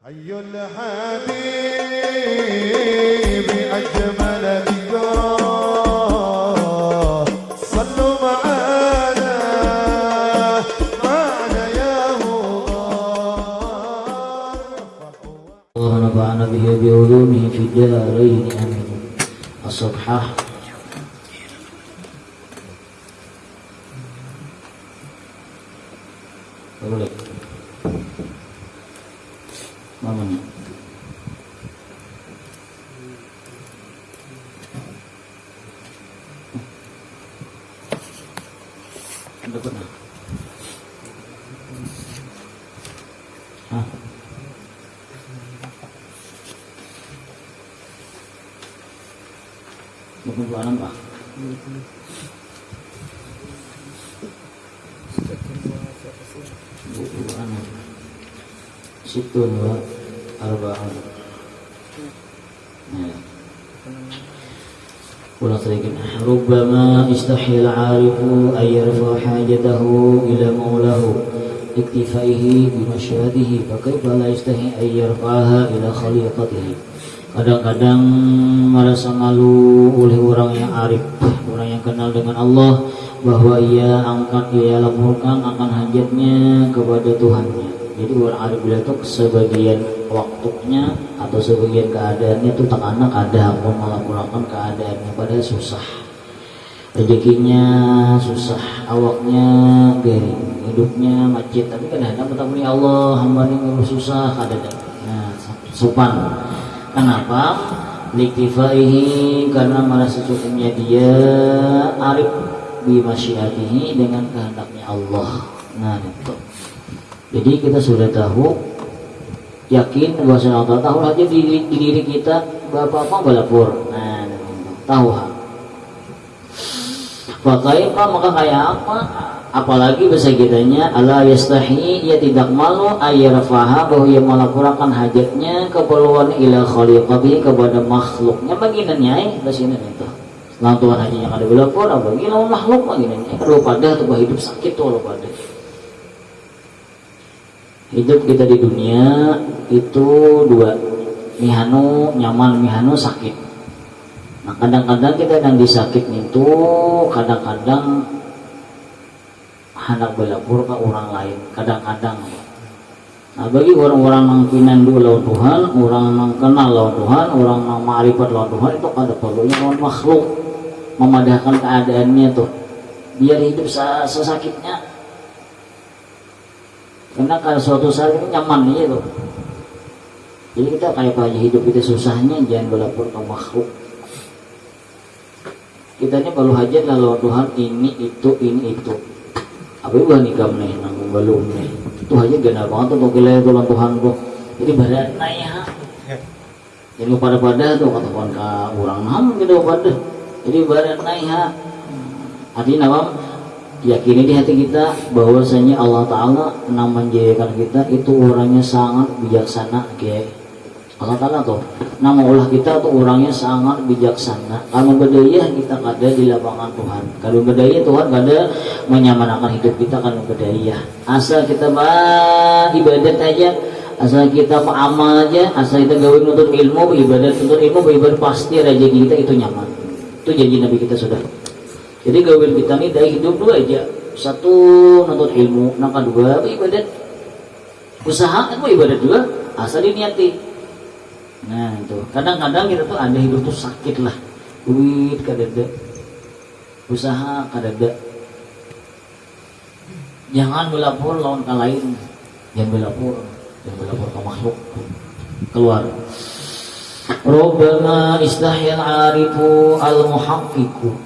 أي الحبيب أجمل ذكرى صلوا معنا يا مغار الله نفعنا به بعلومه في الدارين آمين. الصبحة boleh mamanya ada pernah bukan alam pak situn wa arba'un. Ulang sedikit. Rubbama istahil 'arifu ay yarfa hajatahu ila maulahu iktifaihi bi masyhadihi fa kaifa la yastahi ay yarfa'aha ila khaliqatihi. Kadang-kadang merasa malu oleh orang yang arif, orang yang kenal dengan Allah, bahwa ia laporkan akan hajatnya kepada Tuhannya. Jadi orang arif itu sebagian waktunya atau sebagian keadaannya itu tak anak ada pun melaporkan keadaannya pada susah, rezekinya susah, awaknya garing, hidupnya macet, tapi kadang-kadang bertemu ya Allah hamba ini susah kadang-kadang. Nah, sopan. Kenapa? Liktifaihi, karena merasa cukupnya dia arif bi masyiatihi, dengan kehendaknya Allah. Nah itu. Jadi kita sudah tahu, yakin bahwa Allah tahu aja di diri kita apa balapur. Nah tahu ha. Pakai apa maka kayak apa? Apalagi bahasa kitanya ala yastahi, ia tidak malu ayyarfaha, bahwa ia melaporkan hajatnya keperluan ila khaliqatihi, kepada makhluknya baginannya bahasa ini itu. Lang Tuhan hajinya kada balapur apa gila makhluk baginannya kalau pada tuh hidup sakit tuh kalau pada hidup kita di dunia itu dua, mihanu nyaman, mihanu sakit. Nah kadang-kadang kita yang disakit itu kadang-kadang hendak belapur ke orang lain, kadang-kadang. Nah bagi orang-orang yang pinandu lawan Tuhan, orang yang kenal lawan Tuhan, orang yang ma'rifat lawan Tuhan, itu kada perlunya lawan makhluk memadahkan keadaannya tuh biar hidup sesakitnya. Karena kalau suatu saat ini nyaman nih itu. Jadi kita kayak aja hidup kita susahnya, jangan berlapor ke makhluk. Kita ini perlu hajat lalu Tuhan ini itu. Apa itu nikam nih, nanggung balum nih. Itu aja gana banget tuh gila itu lawan Tuhan tuh. Jadi badan naik ha. Jadi pada tuh kata Tuhan ke orang ham gitu pada. Jadi badan naik ha. Artinya apa? Yakini di hati kita bahwasanya Allah Ta'ala yang menjadikan kita itu orangnya sangat bijaksana. Allah Ta'ala tuh nama ulah kita tuh orangnya sangat bijaksana. Kalau berdaya kita kada di lapangan Tuhan, kalau berdaya Tuhan kada menyamanakan hidup kita. Kalau berdaya asal kita ibadat aja, asal kita amal aja, asal kita gawe nuntut ilmu, ibadat pasti rezeki kita itu nyaman. Itu janji Nabi kita sudah. Jadi gawin kita nih dari hidup dua aja. Satu nuntut ilmu, yang kedua ibadat. Usaha itu ibadat juga, asal diniati. Nah itu. Kadang-kadang kita tuh ada hidup tuh sakit lah. Duit kadada, usaha kadada. Jangan berlapor lawan ke lain. Jangan berlapor ke makhluk. Keluar. Robbama istahil arifu al-muhaqqiqu.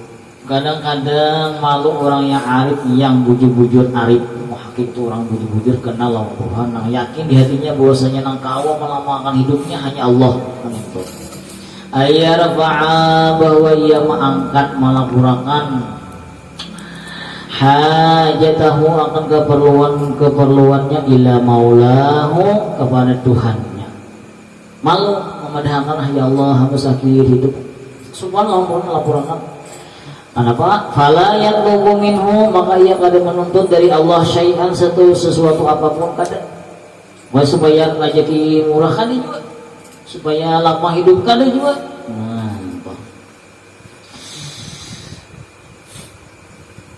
Kadang-kadang malu orang yang arif, yang bujur-bujur arif. Muhaqqiq itu orang bujur-bujur kenal lawan Tuhan, yang yakin di hatinya bahwasanya nang kawa melamakan hidupnya hanya Allah. Ayyarfa'a, bahwa ia mengangkat, melapurakan hajatahu, akan keperluannya ila maulahu, kepada Tuhannya. Malu memadahkan hanya Allah, hamba sakit hidup. Subhanallah melaporkan. Kenapa? Fala yatlubu minhu, maka ia kada menuntut dari Allah syai'an, sesuatu apapun kada. Wah, supaya rezeki murah kan juga, supaya lama hidup kan juga. Nah, apa?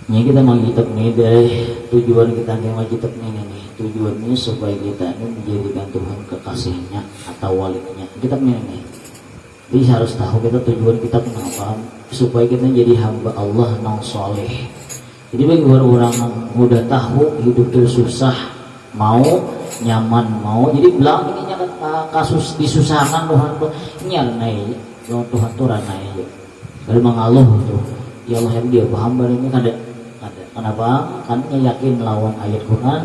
Ini kita mau kitab nih deh, tujuan kita yang mau kitab nih, tujuannya supaya kita ini menjadikan Tuhan kekasihnya atau walinya. Kitab nih. Jadi harus tahu kita tujuan kita kenapa, supaya kita jadi hamba Allah yang soleh. Jadi bagi orang-orang yang udah tahu hidup itu susah, mau nyaman mau, jadi bilang ini kasus disusahkan Tuhan tuh nyarnai, Tuhan tuh ranai aja. Kalau mengaluh tuh, ya Allah yang dia paham ini ada. Kenapa? Karena yakin lawan ayat Quran.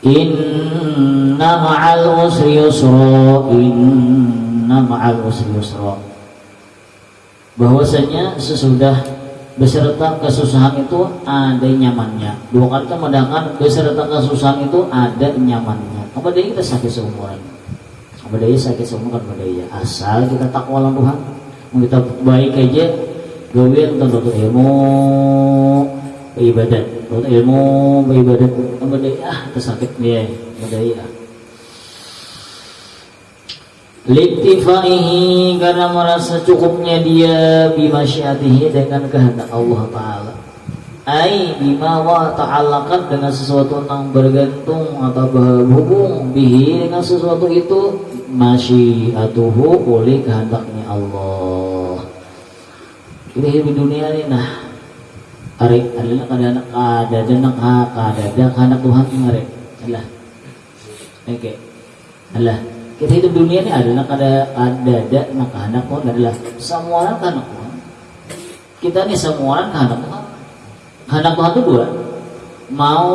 Inna ma'al usri yusra, inna ma'al usri yusra. Bahwasanya sesudah beserta kesusahan itu ada nyamannya. Dua kali kita mendengar beserta kesusahan itu ada nyamannya. Apa daya kita sakit seumuran? Apa daya sakit seumuran? Apa daya? Asal kita takwa lawan Tuhan, kita baik aja, gawin tentang ilmu ibadat, ilmu ibadat. Apa daya? Kita sakit dia, apa daya? Liktifaihi, karena merasa cukupnya dia bimasyiatihi, dengan kehendak Allah Ta'ala. Ai bima wa ta'alakan, dengan sesuatu yang bergantung atau berhubung bihi, dengan sesuatu itu masyiatuhu, oleh kehendaknya Allah. Kita hidup di dunia ini nah arek adalah kadang anak Tuhan ngarek Allah. Oke. Allah. Kita hidup dunia ini adalah ada kehendak Tuhan, adalah semua orang kehendak Tuhan. Kita ini semua orang kehendak Tuhan. Kehendak Tuhan itu dua, mau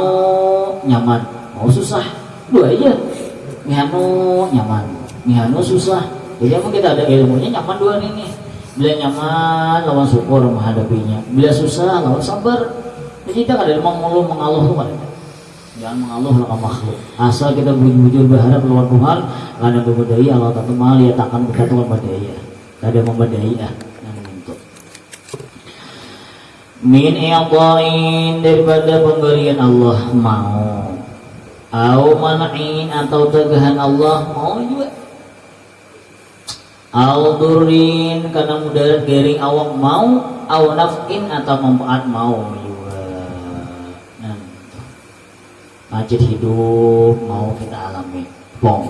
nyaman, mau susah, dua aja. Mihanu nyaman, mihanu susah. Jadi emang kita ada ilmunya nyaman dua ini. Bila nyaman lawan syukur menghadapinya, bila susah lawan sabar. Jadi kita ada mengeluh mengaluh tuh kan. Jangan mengaluh lawan makhluk. Asal kita bujur berharap lawan Tuhan, karena berbudaya Allah tak mal ya takkan kita tuh berbudaya. Ada membudaya yang bentuk. Min i'tain, daripada pemberian Allah mau. Au man'in, atau tegahan Allah mau juga. Au durin, karena mudarat garing awak mau. Au naf'in, atau manfaat mau juga. Nah, macet hidup mau kita alami. Pong.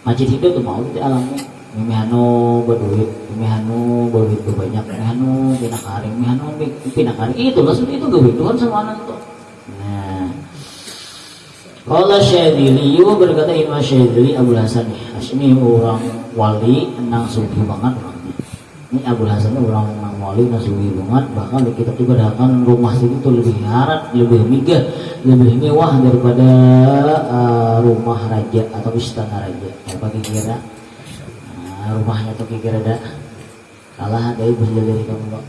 Macet hidup tuh mau kita alami. Mimihano berduit, mimihano berduit banyak, mimihano pinakaring, mimihano pinakaring. Itu lah itu gawin Tuhan sama anak tuh. Nah, kalau Syadzili, berkata Imam Syadzili Abul Hasan nih, ini orang wali nang sugi banget orangnya. Ini Abul Hasan orang nang wali nang sugi banget, bahkan kita juga datang rumah situ tuh lebih harat, lebih megah, lebih mewah daripada rumah raja atau istana raja. Apa kira? Rumahnya tuh kira ada kalah dari berjali kamu loh.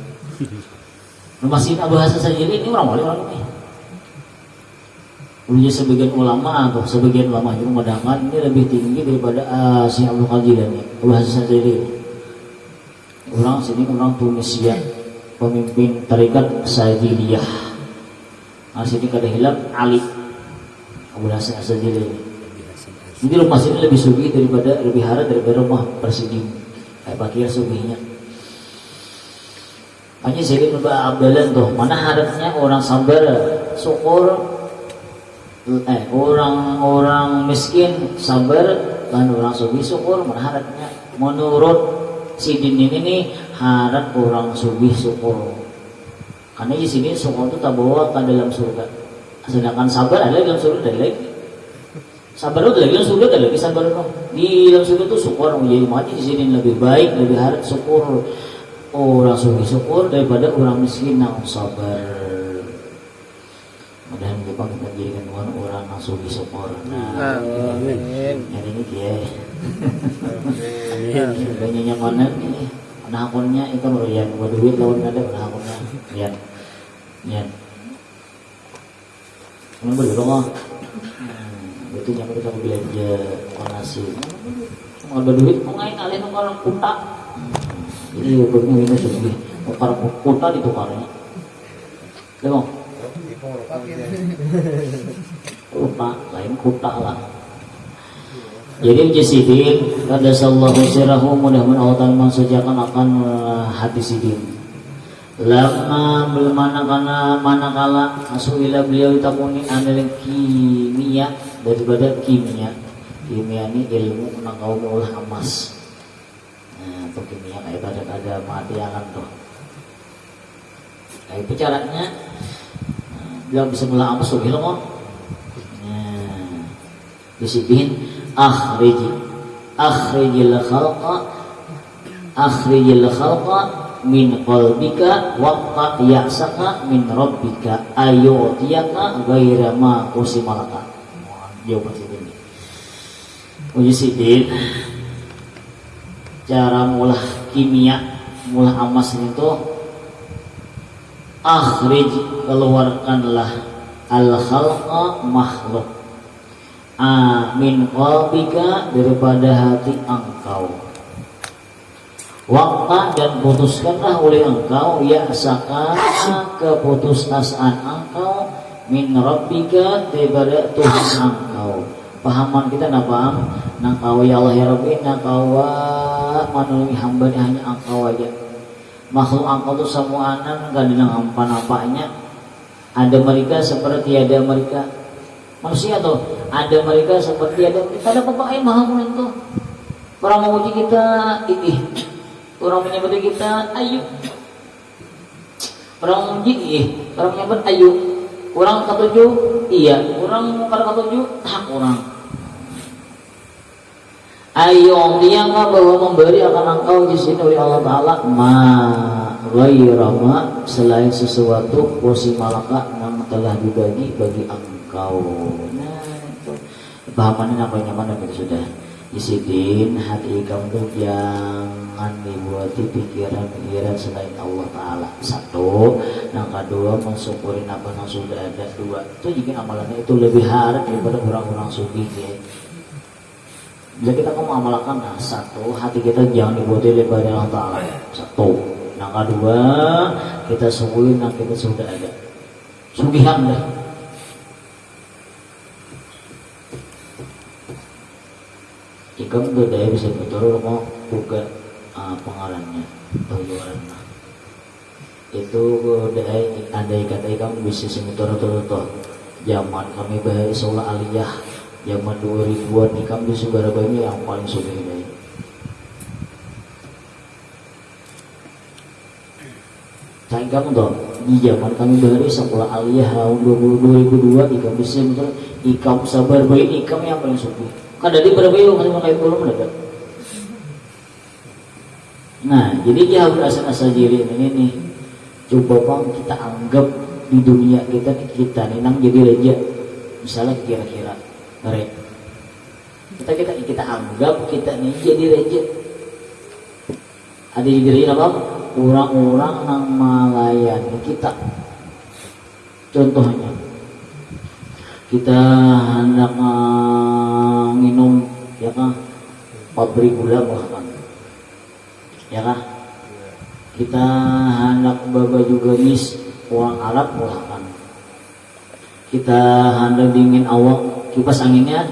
Rumah sini Abul Hasan Syadzili ini orang wali orang ini. Punya sebagian ulama atau sebagian ulama itu mengatakan ini lebih tinggi daripada si Abdul Qadir ini, Abul Hasan Syadzili. Orang sini orang Tunisia, pemimpin tarekat Syadziliyah. Nah sini kada hilang Ali Abul Hasan Syadzili ini. Jadi rumah sini lebih sugi daripada, lebih harat daripada rumah presiden kayak pakir suginya. Hanya saya Mbak Abdallah tuh, mana haratnya orang sabar, syukur, orang miskin sabar, dan orang sugi syukur, mana haratnya. Menurut si Din ini nih harat orang sugi syukur. Karena di sini syukur itu tak bawa ke dalam surga, sedangkan sabar ada dalam surga ada lagi. Sabar itu lagi dalam surga ada lagi sabar itu. Di dalam surga itu syukur menjadi mati, di sini lebih baik, lebih harat syukur. Orang sugi syukur daripada orang miskin yang sabar. Mudah-mudahan kita jadikan Tuhan orang yang sugi syukur. Nah, amin. Yang ini dia. Amin. Banyak yang mana nih? Anak akunnya itu merian, buat duit lawan ada anak akunnya. Lihat. Ini berdua. Itu yang kita belanja konasi. Mau berduit, mau ngain kalian orang kuta. Jadi ukurnya ini sudah ukar kuta ditukarnya. Demong. kuta lain kuta lah. Jadi Sidin qaddasallahu sirrahu, mudah-mudahan Allah Ta'ala mensucikan akan hati Sidin. Lama belum manakala asuila beliau ditakuni anil kimia, daripada kimia ini ilmu nangkau mengolah emas. Nah, untuk kimia kayak ada mati akan tuh. Kayak caranya beliau bisa mengolah emas tuh kok. Nah, disibin akhrijil khalqa min qalbika waqta ya'saka min rabbika ayutiyaka ghaira ma qusimalaka. Jawaban ini Uji Sidin, cara mulah kimia, mulah emas itu akhrij, keluarkanlah al-khalqa, makhluk, min qalbika, daripada hati engkau, waqta, dan putuskanlah oleh engkau, ya'saka, keputusasaan engkau, min rabbika, daripada Tuhan engkau. Pahaman kita nak paham, nak kau ya Allah ya Rabbi, nak kau menolongi hamba hanya engkau aja. Makhluk engkau tu semua anak gak ada apa-apanya. Ada mereka seperti ada mereka. Manusia tuh ada mereka seperti ada mereka. Ada apa yang maha itu. Orang memuji kita, orang menyebut kita, ayu. Orang memuji, orang menyebut ayu. Orang ketujuh, iya. Orang pada ketujuh, hak orang. Ayo dia nggak bahwa memberi akan engkau di sini oleh Allah Taala ghairama, selain sesuatu posisi malaka yang telah dibagi bagi engkau. Nah itu pahamannya apa nyaman dan sudah. Isidin hati kamu tuh jangan dibuati pikiran-pikiran selain Allah Ta'ala. Satu, yang kedua mensyukurin apa yang sudah ada. Dua, itu juga amalannya itu lebih harap daripada orang-orang sufi ya. Bila kita mau amalkan, nah satu, hati kita jangan dibuati daripada Allah Ta'ala. Satu, yang kedua kita syukurin yang kita sudah ada. Sugihan deh. Ikam tuh daya bisa betul mau buka pengarannya pengeluarannya itu daya ada kata ikam bisa semutor atau zaman kami bahas sholat aliyah zaman 2000-an ikam di Surabaya yang paling suka daya. Saya ikam tuh di zaman kami bahas sekolah aliyah tahun 2002 ikam bisa betul ikam sabar baik ikam yang paling suka. Kan dari berapa yang masih pakai belum ada. Nah, jadi dia berasa-asa diri ini nih. Coba bang kita anggap di dunia kita nih nang jadi raja. Misalnya kira-kira, mereka kita anggap kita nih jadi raja. Ada di diri apa? Orang-orang nang melayani kita. Contohnya, kita hendak minum ya kan pabrik gula bahkan ya kan kita hendak baba juga mis uang Arab bahkan kita hendak dingin awak kipas anginnya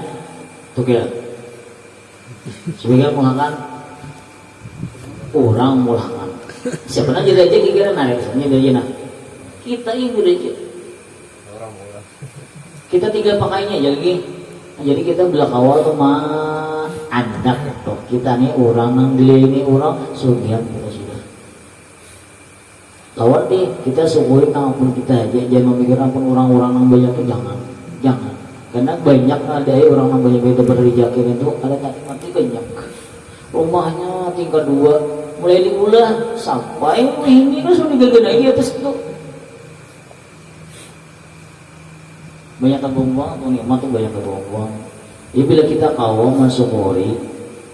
tuh kira sebagai bahkan orang bahkan siapa jadi aja kira naik sebenarnya dari kita ibu aja kita tiga pakainya jadi kita belah kawal tuh mah anak tuh kita nih orang nang ini orang sugihan kita sudah lawan nih kita syukurin ampun kita aja jangan memikir ampun orang-orang nang banyak tuh jangan karena banyak ada orang nang banyak itu berrejeki itu ada tadi mati banyak rumahnya tingkat 2 mulai di bulan sampai ini kan sudah gede di atas itu banyak kebuang atau nikmat tuh banyak kebuang. Jadi bila kita kawam mensyukuri,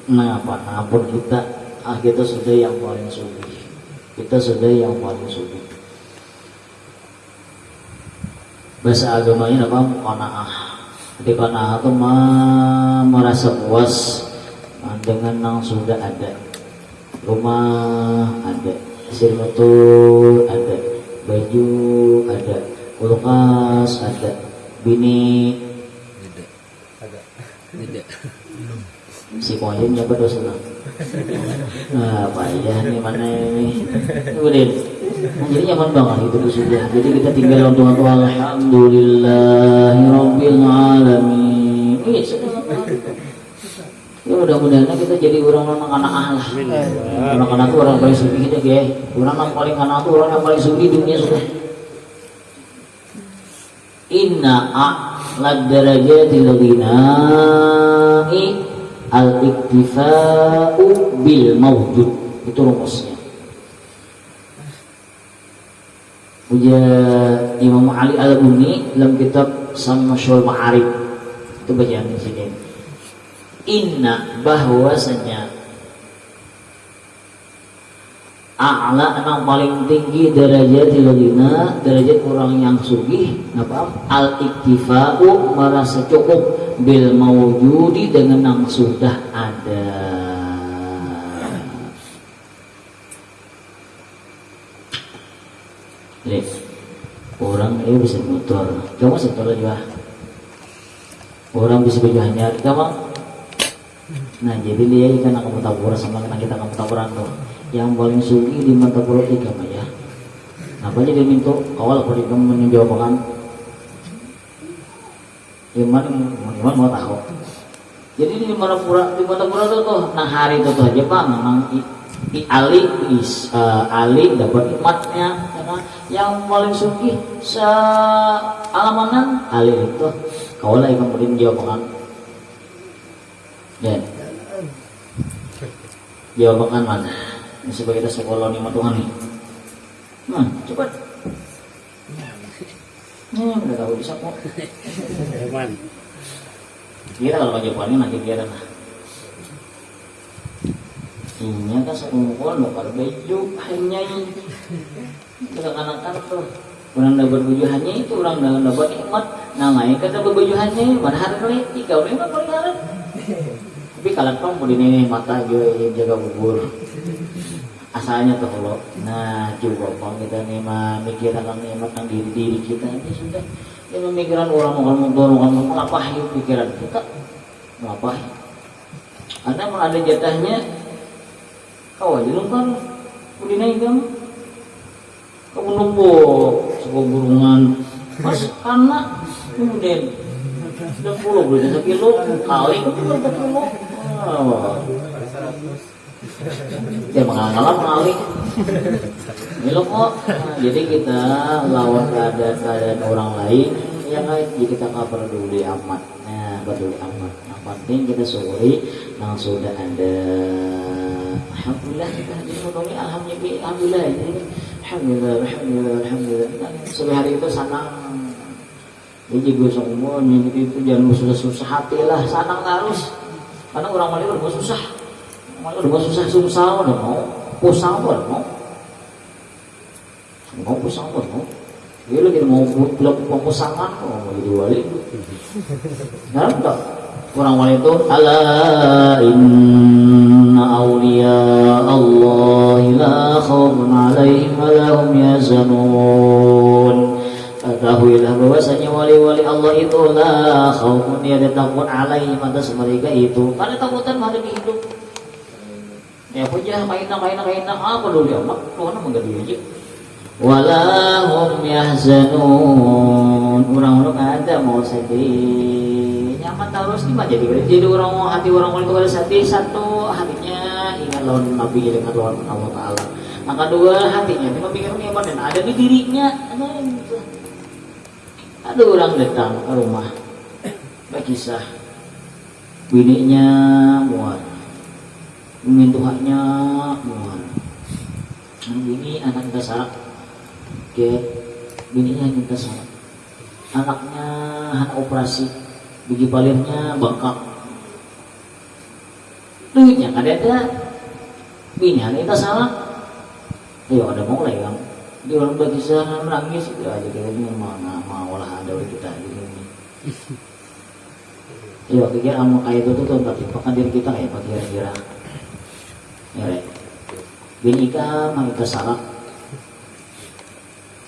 nah apapun kita, kita sudah yang paling suci. Kita sudah yang paling suci. Bahasa agamanya apa? Qanaah. Jadi qanaah itu merasa puas dengan yang sudah ada. Rumah ada, hasil motor ada, baju ada, kulkas ada. Bini Si koyem ya berdosa. Nah, payah nih mana ini. Kemudian, jadi nyaman banget itu sudah. Jadi kita tinggal untuk alhamdulillahirabbil alamin. Iya, ya mudah-mudahan kita jadi orang-orang anak lah. Anak-anak itu orang paling suci kita ya. Orang yang paling anak itu orang yang paling suci dunia sudah. Inna a'lad darajatil ghina'i al-iktifa'u bil mawjud. Itu rumusnya. Puja Imam Ali Al-Buni dalam kitab Samsul Ma'arif. Itu bacaan di sini. Inna bahwasanya a'la yang paling tinggi darajatil ghina, derajat orang yang sugih apa? Al-iktifa'u merasa cukup bil mawjudi dengan yang sudah ada. Lihat, orang ini bisa motor, kamu setor juga. Orang bisa baju hanyar, kamu. Nah jadi dia ikan kamu tabur sama kita kamu taburan tuh. Yang paling sugi di mata pura tiga ya. Apa aja dia minta awal kalau dia menjawabkan. Iman mau tahu. Jadi di mata pura tuh nah hari itu tuh aja pak memang Ali dapat imatnya karena yang paling sugi sealamanan Ali itu kau lah yang kemudian jawabkan. Dan jawaban mana? Sebagai kita sekolah nih Tuhan nih. Cepat. Udah tahu bisa kok. Kira kalau jawabannya nanti kira lah. Ini kan sekumpulan bakal baju hanya ini. Anak-anak tuh. Orang dapat baju hanya itu orang dapat nikmat. Namanya kata baju hanya mana hari tiga orang kan paling harap. Tapi kalau kamu mau ini mata juga jaga bubur asalnya tuh kalau nah coba kalau kita nih mikirkan nikmat yang diri kita ini sudah ya pemikiran orang ngapain pikiran kita ngapain ada mau ada jatahnya kau aja lu kan udah naik kamu numpuk sebuah burungan mas karena kemudian 10 beli 1 kilo kali itu 1 kilo ya mengalah ini kok jadi kita lawan keadaan orang lain yang kita nggak peduli amat peduli amat yang penting kita syukuri yang sudah ada alhamdulillah kita jadi alhamdulillah sampai hari itu senang jadi gue semuanya itu jangan susah hati lah senang harus karena orang Malaysia udah susah udah mau pusang udah mau pusang udah mau dia lagi mau pusangan mau jadi wali nah enggak orang wali itu ala inna awliya Allah la khawfun alaihim wa la hum yahzanun. Ketahuilah bahwasanya wali-wali Allah itu la khaufun tiada takut alaihim atas mereka itu. Karena takutan menghadapi hidup. Ya puja kaina apa dulu ya mak Tuhan mengganti aja. Wala hum yahzanun. Orang-orang ada mau sedih. Nyaman terus nih jadi orang hati orang itu ada sedih satu hatinya ingat lawan Nabi dengan lawan Allah Taala. Yang kedua hatinya dia memikirkan nyaman dan ada di dirinya. Ada orang datang ke rumah berkisah bininya mual mintuhannya mual bini anak minta sarak bininya minta sarak anaknya anak operasi biji palirnya bengkak duitnya ada bininya minta sarak ayo ada mau lah yang di orang berkisah menangis itu aja kayaknya mau lah ada kita gitu. Iya kira kamu kayak itu tuh pertimbangkan diri kita kayak apa kira-kira. Ya re. Bini kan kita salah.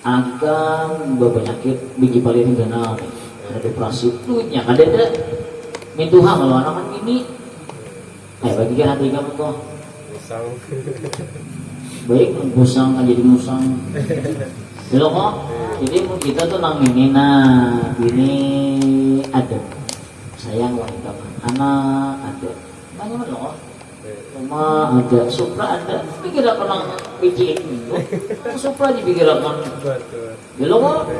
Anak kan berpenyakit biji paling ganal ada operasi duitnya ada Tuhan kalau anak ini. Bagi hati kamu tuh. Musang. Baik, musang kan jadi musang. Belum kok. Jadi kita tuh nang ini ada. Sayang wanita, anak ada. Banyak loh. Rumah ada, supra ada. Pikir pernah bikin itu. Supra dipikirkan. Betul. Belum kok.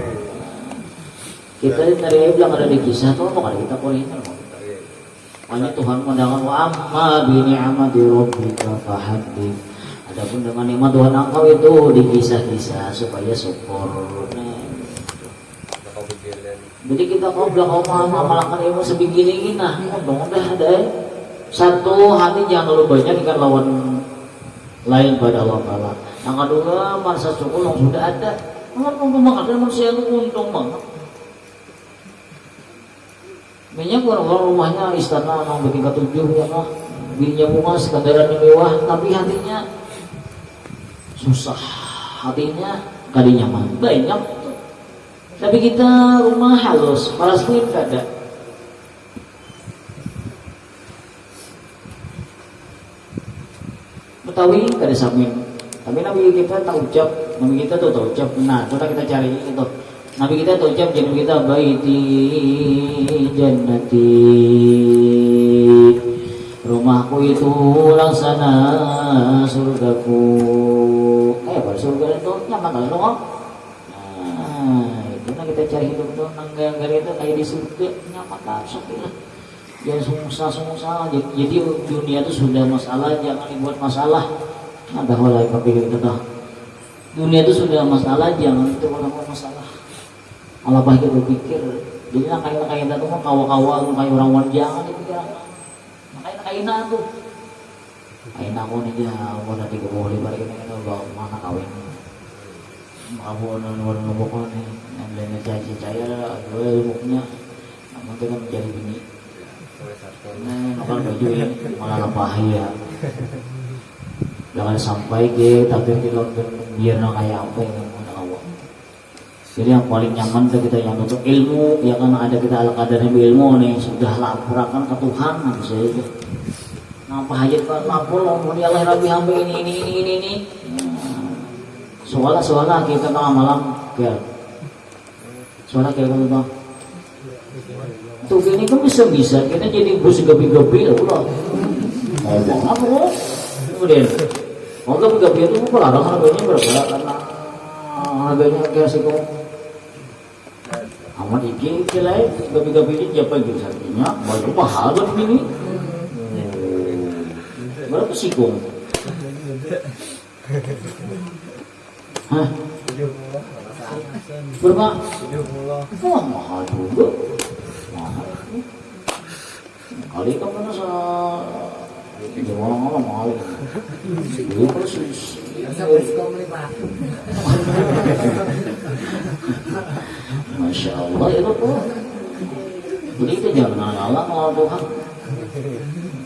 Kita dari bilang ada di kisah tuh apa kali kita kuliah kok. Hanya Tuhan mendangan wa amma bi ni'mati rabbika fahaddits. Adapun dengan nikmat Tuhan engkau itu dikisah-kisah supaya syukur. Jadi kita kau bilang kau malahkan ilmu sebegini nah, dong udah ada satu hati jangan lupa banyak ikan lawan lain pada Allah Taala. Yang kedua merasa syukur yang sudah ada. Kalau makan manusia itu untung banget. Banyak orang-orang rumahnya istana yang bertingkat 7 ya mah, bininya bunga kendaraan yang mewah, tapi hatinya susah, hatinya kali nyaman banyak. Tapi kita rumah halus, Palestina gak ada. Betawi gak ada samin. Tapi Nabi kita tak ucap, Nabi kita tuh tak ucap. Nah, coba kita cari itu. Nabi kita tuh ucap jadi kita baiti jannati, rumahku itu laksana surgaku. Pada surga itu nyaman kali dong. Nah, itu nah kita cari hidup tuh nanggar itu kayak di surga nyaman langsung lah. Jangan susah. Jadi dunia itu sudah masalah, jangan dibuat masalah. Ada hal lain pikir kita tuh. Dunia itu sudah masalah, jangan itu orang masalah. Malah baik berpikir, jadi kain itu mah kawa-kawa, kayak orang jangan dipikir. Kain tuh, kain aku nih ya, mau nanti ke bawah lebar ini kan bawa mana kawin. Kamu nunggu nih, yang lainnya cahaya, dua ilmunya, namun kita menjadi bini. Nah, makan baju ini malah bahaya. Jangan sampai kita tapi biar kayak apa yang jadi yang paling nyaman kita yang untuk ilmu, ya kan ada kita ala kadarnya ilmu nih sudah laporkan ke Tuhan nanti saja. Ngapa hajat pak lapor mau di Allah Rabbi hamba ini. Soalnya kita tengah malam ya. Soalnya kayak gitu bang. Tuh ini kan bisa kita jadi bus gapi-gapi lah. Ngomong apa lo? Kemudian, mau gapi-gapi itu pelarang harganya berapa? Karena harganya kayak sih amat iki lain gabi-gabi ini siapa gitu sapinya baru mahal kan ini berapa sih kong? Hah? Berapa? Wah mahal juga mahal kali kan mana orang mahal ini persis Masya Allah itu tuh. Jadi kita jangan ngalah sama Tuhan.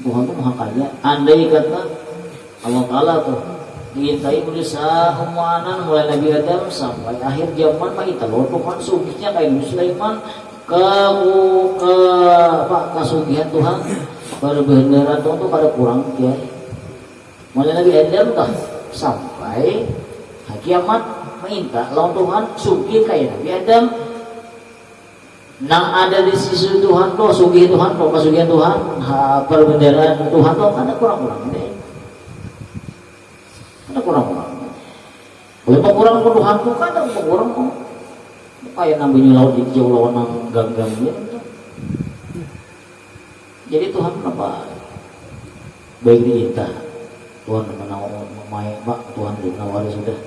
Tuhan tuh maha kaya. Andai kata Allah Taala tuh diintai berusaha umuanan mulai Nabi Adam sampai akhir zaman Pak kita loh Tuhan sugihnya kayak Sulaiman ke kasugihan Tuhan berbendaran Tuhan tuh kada kurang ya. Mulai Nabi Adam tuh sampai kiamat minta lawan Tuhan sugih kayak Nabi Adam. Nang ada di sisi Tuhan tuh sugih Tuhan tuh kasugihan Tuhan perbendaran Tuhan tuh ada kurang-kurang deh. Ada kurang-kurang. Kalau kurang ke Tuhan tuh kan ada kurang kok. Kayak namanya laut di jauh lawan nang gang-gangnya. Jadi Tuhan apa? Baik kita. Tuhan menawar Pak Tuhan menawar sudah.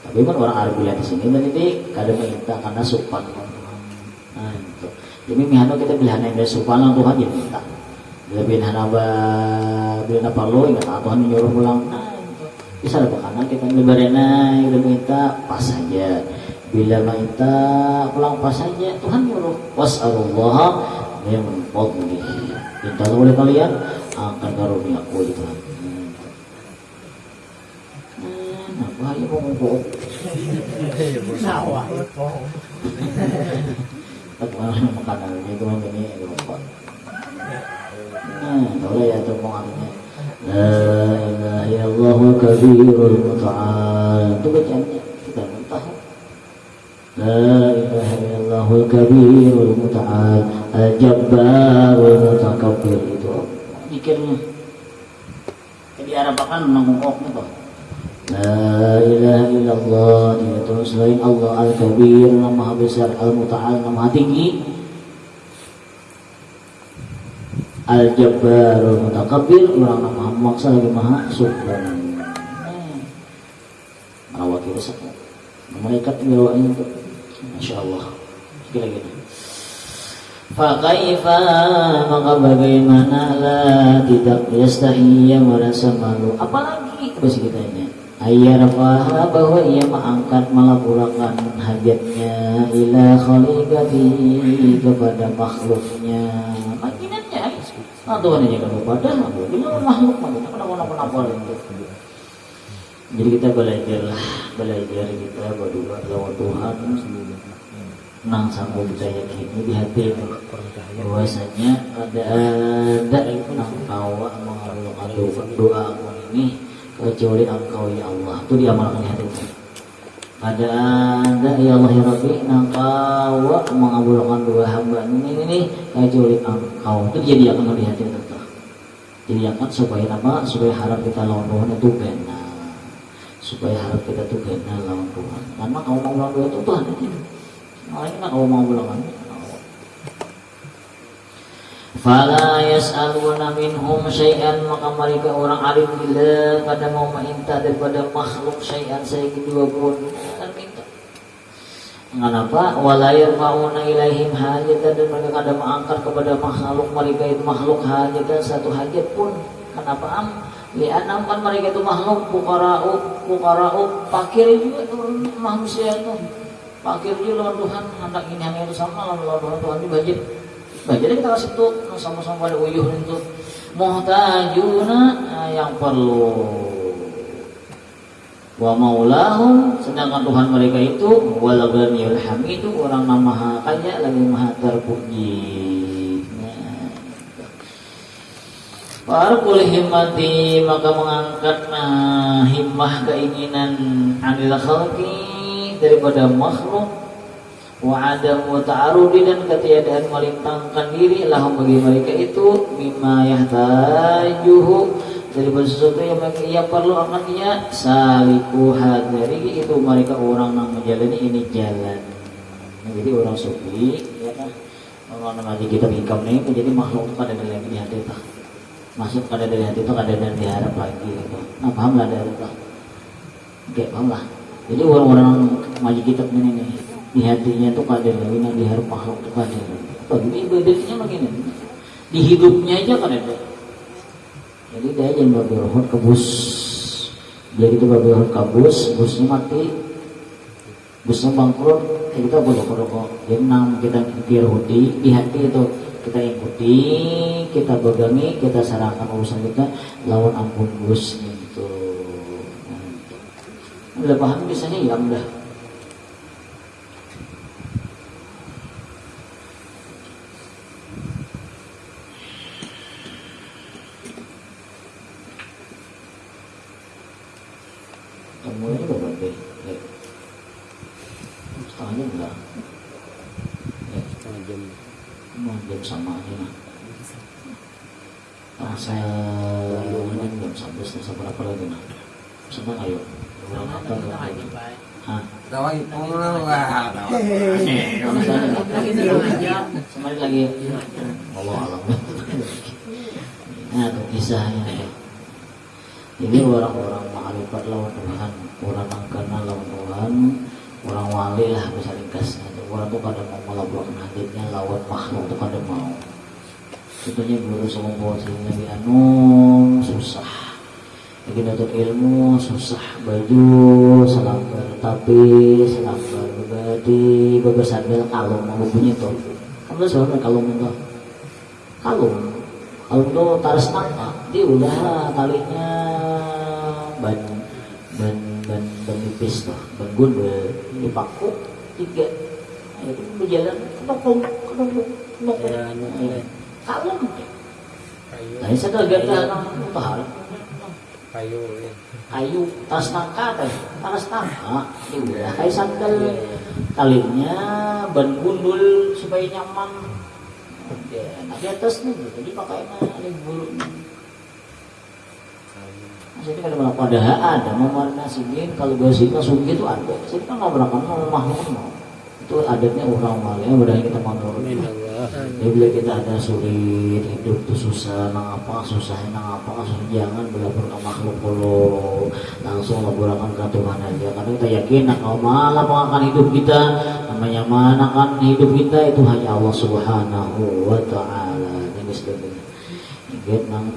Tapi kan orang Arab bilang di sini dan ini kadang minta karena sopan Tuhan. Nah itu. Jadi mihano kita bilang yang dari sopan Tuhan dia minta. Bila bila perlu ingat Tuhan menyuruh pulang. Nah itu. Bisa ada kanan kita lebarena kita minta pas saja. Bila minta pulang pas saja Tuhan nyuruh. Was'alullah min fadlihi. Minta oleh kalian akan karunia aku Tuhan. Wah, ya bohong. Sawah. Aku makanan itu ini lupa. Nah, tahu lah ya tuh pengartinya. La ilaha illallahul kabirul muta'al. Itu bacaannya kita tahu. La ilaha illallahul kabirul muta'al al-jabbarul mutakabbir. Itu zikirnya. Jadi Arabakan nangungoknya tuh. La ilaha illallah, tidak Tuhan selain Allah al-kabir, yang maha besar, al-muta'al, yang maha tinggi, al-jabbar, al-mutakabbir, orang yang maha maksa lagi maha subhan. Merawat resep. Malaikat mirawain itu. Masya Allah. Sekali lagi. Fakaifa, maka bagaimana lah tidak yastahiya merasa malu. Apalagi bahasa kitanya. Ayyarfaha, bahwa ia mengangkat melapurakan hajatnya ila khaliqatihi, kepada makhluknya, makinannya atau hanya kepada makhluk kenapa itu. Jadi kita belajar kita berdua lawan Tuhan nang sanggup saya kini di hati bahwasanya ada nang kawa mengabulkan doa ini kecuali Engkau ya Allah. Itu diamalkan di hati. Ada ya Allah ya Rabbi, Engkau mengabulkan doa hamba ini kecuali Engkau. Itu jadi akan di hati kita. Jadi akan supaya apa? Supaya harap kita lawan Tuhan itu benar. Supaya harap kita tuh benar lawan Tuhan. Karena kau mau lawan doa itu Tuhan aja. Makanya kau mau mengabulkan. Fala yas'aluna minhum syai'an, maka mereka orang alim bila pada mau minta daripada makhluk syai'an sedikit pun akan minta. Kenapa? Wala yarfa'una ilaihim hajatan, dan mereka kada mengangkat kepada makhluk mereka itu makhluk hajatan satu hajat pun. Kenapa? Li'anam kan mereka itu makhluk fuqara'u fakir juga manusia itu. Fakir juga lawan Tuhan, hendak ini hanya itu sama lawan Tuhan dibajik. Nah, jadi kita kasih tuh sama-sama pada uyuh itu muhtajuna yang perlu wa maulahum, sedangkan Tuhan mereka itu wal ghaniyul hamidu, orang maha kaya lagi maha terpuji. Farqul himmati, maka mengangkat himmah keinginan anil khalqi, daripada makhluk, wa adam wa ta'arudi, dan ketiadaan melintangkan diri lahum bagi mereka itu mimma yahtajuhu, daripada sesuatu yang ia perlu akan ia saliku hadari, itu mereka orang yang menjalani ini jalan. Nah, jadi orang sufi ya kan, orang nanti kita hikam nih menjadi makhluk itu kada ada di hati itu, masuk kada dari hati itu kada dan diharap lagi gitu. Nah paham lah dari itu, oke paham lah. Jadi orang-orang maju kitab ini nih di hatinya tuh kada lagi yang diharap makhluk tuh kada. Bagi ibadahnya begini, di hidupnya aja kada ada. Jadi dia aja yang babi rohot ke bus, dia gitu babi rohot ke bus, busnya mati, busnya bangkrut, kita boleh rokok. Jadi nam kita ikuti di hati itu, kita ikuti, kita pegangi, kita serahkan urusan kita lawan ampun bus gitu. Udah paham biasanya ya udah. Mulai berbagai setengah jam enggak setengah jam sama aja nah saya jam 11 berapa lagi nah senang ayo berapa lagi Dawai pulang lah. Semarin lagi Allah alam. Nah itu kisahnya. Jadi orang-orang ma'rifat lawan Tuhan, orang yang kenal lawan Tuhan, orang wali lah bisa ringkasnya. Orang tuh kadang mau melaburkan hatinya lawan makhluk tuh kadang mau. Contohnya guru sombong Nabi Anum susah. Lagi nuntut ilmu susah, baju selambar tapi selambar berbadi bebersandal kalung mau punya tuh. Kan lu sebenarnya kalung itu. Kalung tuh taras nangka, dia udah talinya ban nipis tuh, ban gundul dipaku 3. Itu berjalan kenopong kalung. Lain sadar ganda tahal. Kayu. Kayu tas nangka teh, taras nangka. Iya, kayak sandal talinya ban gundul supaya nyaman. Ya, di atasnya gitu, jadi pakainya bulu. Jadi kalau pada ada mewarna singin kalau gosipnya sungguh itu ada. Jadi kan nggak berapa rumah itu adatnya orang Malaysia. Mudah kita menurut. Jadi bila kita ada sulit hidup itu susah, nang apa jangan berlapor ke makhluk kalau langsung laporakan ke Tuhan aja. Karena kita yakin kalau malah akan hidup kita namanya mana kan hidup kita itu hanya Allah Subhanahu wa Ta'ala. Ini sebagainya. Ingat nang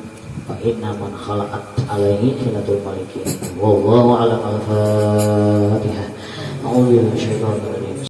Inna man khalaqat alaihi khilatul malikin. Wallahu a'lam al-Fatihah. A'udzu billahi minasyaitonir rajim.